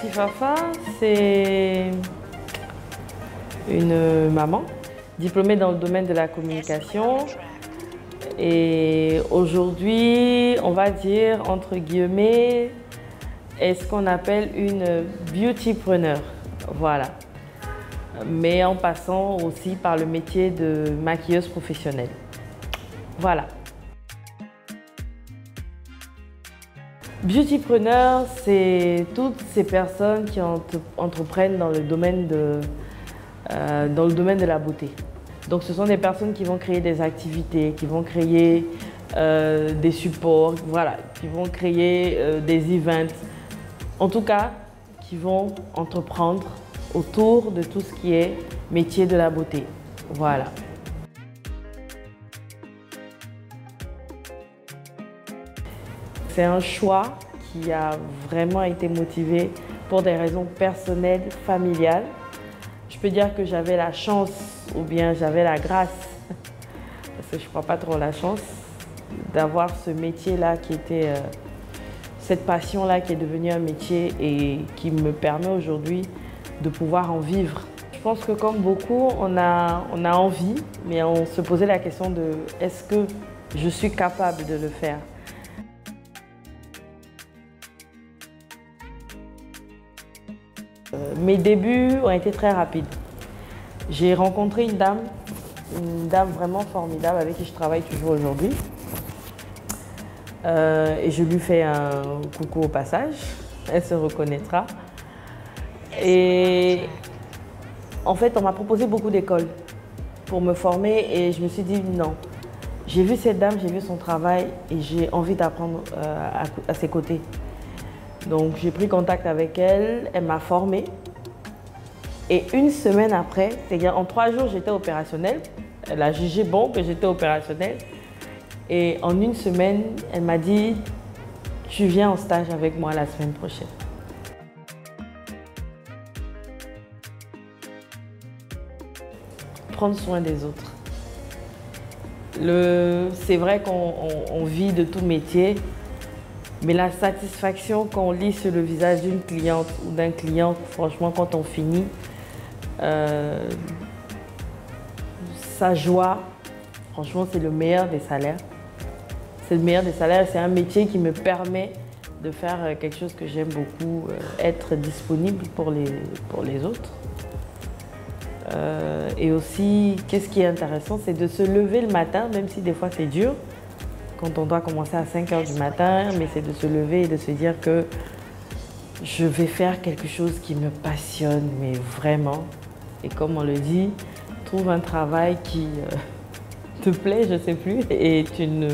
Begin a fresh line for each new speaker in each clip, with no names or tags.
Tifafa, c'est une maman diplômée dans le domaine de la communication. Et aujourd'hui, on va dire, entre guillemets, est ce qu'on appelle une beautypreneur. Voilà. Mais en passant aussi par le métier de maquilleuse professionnelle. Voilà. Beautypreneur, c'est toutes ces personnes qui entreprennent dans le domaine de la beauté. Donc ce sont des personnes qui vont créer des activités, qui vont créer des supports, voilà, qui vont créer des events. En tout cas, qui vont entreprendre autour de tout ce qui est métier de la beauté. Voilà. C'est un choix qui a vraiment été motivé pour des raisons personnelles, familiales. Je peux dire que j'avais la chance ou bien j'avais la grâce, parce que je ne crois pas trop la chance, d'avoir ce métier-là qui était, cette passion-là qui est devenue un métier et qui me permet aujourd'hui de pouvoir en vivre. Je pense que comme beaucoup, on a envie, mais on se posait la question de est-ce que je suis capable de le faire? Mes débuts ont été très rapides. J'ai rencontré une dame vraiment formidable avec qui je travaille toujours aujourd'hui. Et je lui fais un coucou au passage, elle se reconnaîtra. Et en fait, on m'a proposé beaucoup d'écoles pour me former et je me suis dit non. J'ai vu cette dame, j'ai vu son travail et j'ai envie d'apprendre à ses côtés. Donc j'ai pris contact avec elle, elle m'a formée. Et une semaine après, c'est-à-dire en 3 jours, j'étais opérationnelle. Elle a jugé bon que j'étais opérationnelle. Et en une semaine, elle m'a dit « Tu viens en stage avec moi la semaine prochaine ». Prendre soin des autres. C'est vrai qu'on vit de tout métier, mais la satisfaction qu'on lit sur le visage d'une cliente ou d'un client, franchement, quand on finit, sa joie, franchement, c'est le meilleur des salaires. C'est le meilleur des salaires. C'est un métier qui me permet de faire quelque chose que j'aime beaucoup, être disponible pour les autres. Et aussi, qu'est-ce qui est intéressant, c'est de se lever le matin, même si des fois c'est dur, quand on doit commencer à 5 h du matin, mais c'est de se lever et de se dire que je vais faire quelque chose qui me passionne, mais vraiment. Et comme on le dit, trouve un travail qui te plaît, je ne sais plus, et tu ne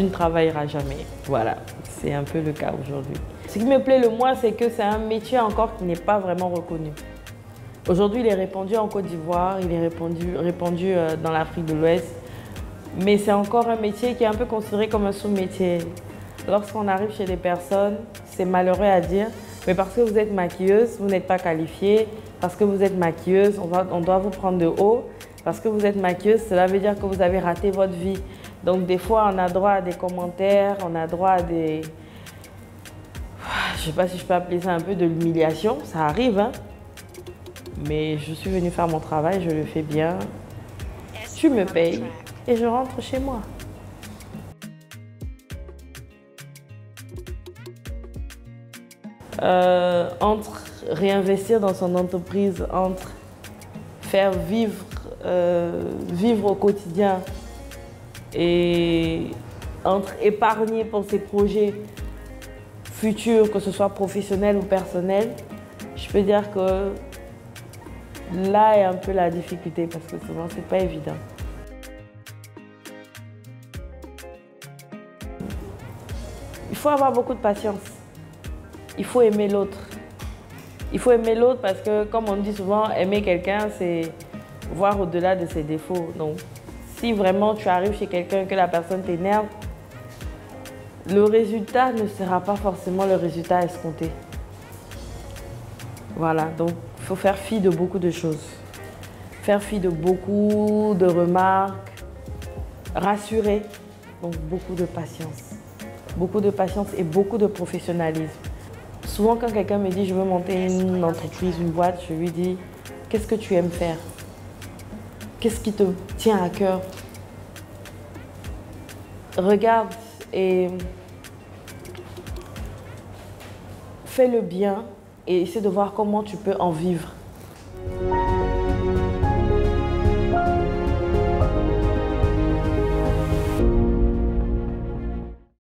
travailleras jamais. Voilà, c'est un peu le cas aujourd'hui. Ce qui me plaît le moins, c'est que c'est un métier encore qui n'est pas vraiment reconnu. Aujourd'hui, il est répandu en Côte d'Ivoire, il est répandu dans l'Afrique de l'Ouest, mais c'est encore un métier qui est un peu considéré comme un sous-métier. Lorsqu'on arrive chez des personnes, c'est malheureux à dire, mais parce que vous êtes maquilleuse, vous n'êtes pas qualifiée. Parce que vous êtes maquilleuse, on doit vous prendre de haut. Parce que vous êtes maquilleuse, cela veut dire que vous avez raté votre vie. Donc des fois, on a droit à des commentaires, on a droit à des... Je ne sais pas si je peux appeler ça un peu de l'humiliation, ça arrive, hein. Mais je suis venue faire mon travail, je le fais bien. Tu me payes et je rentre chez moi. Entre réinvestir dans son entreprise, entre faire vivre au quotidien et entre épargner pour ses projets futurs, que ce soit professionnel ou personnel, je peux dire que là est un peu la difficulté parce que souvent c'est pas évident. Il faut avoir beaucoup de patience. Il faut aimer l'autre. Il faut aimer l'autre parce que, comme on dit souvent, aimer quelqu'un, c'est voir au-delà de ses défauts. Donc, si vraiment tu arrives chez quelqu'un que la personne t'énerve, le résultat ne sera pas forcément le résultat escompté. Voilà, donc il faut faire fi de beaucoup de choses. Faire fi de beaucoup de remarques, rassurer, donc beaucoup de patience. Beaucoup de patience et beaucoup de professionnalisme. Souvent, quand quelqu'un me dit je veux monter une entreprise, une boîte, je lui dis qu'est-ce que tu aimes faire? Qu'est-ce qui te tient à cœur? Regarde et fais le bien et essaie de voir comment tu peux en vivre.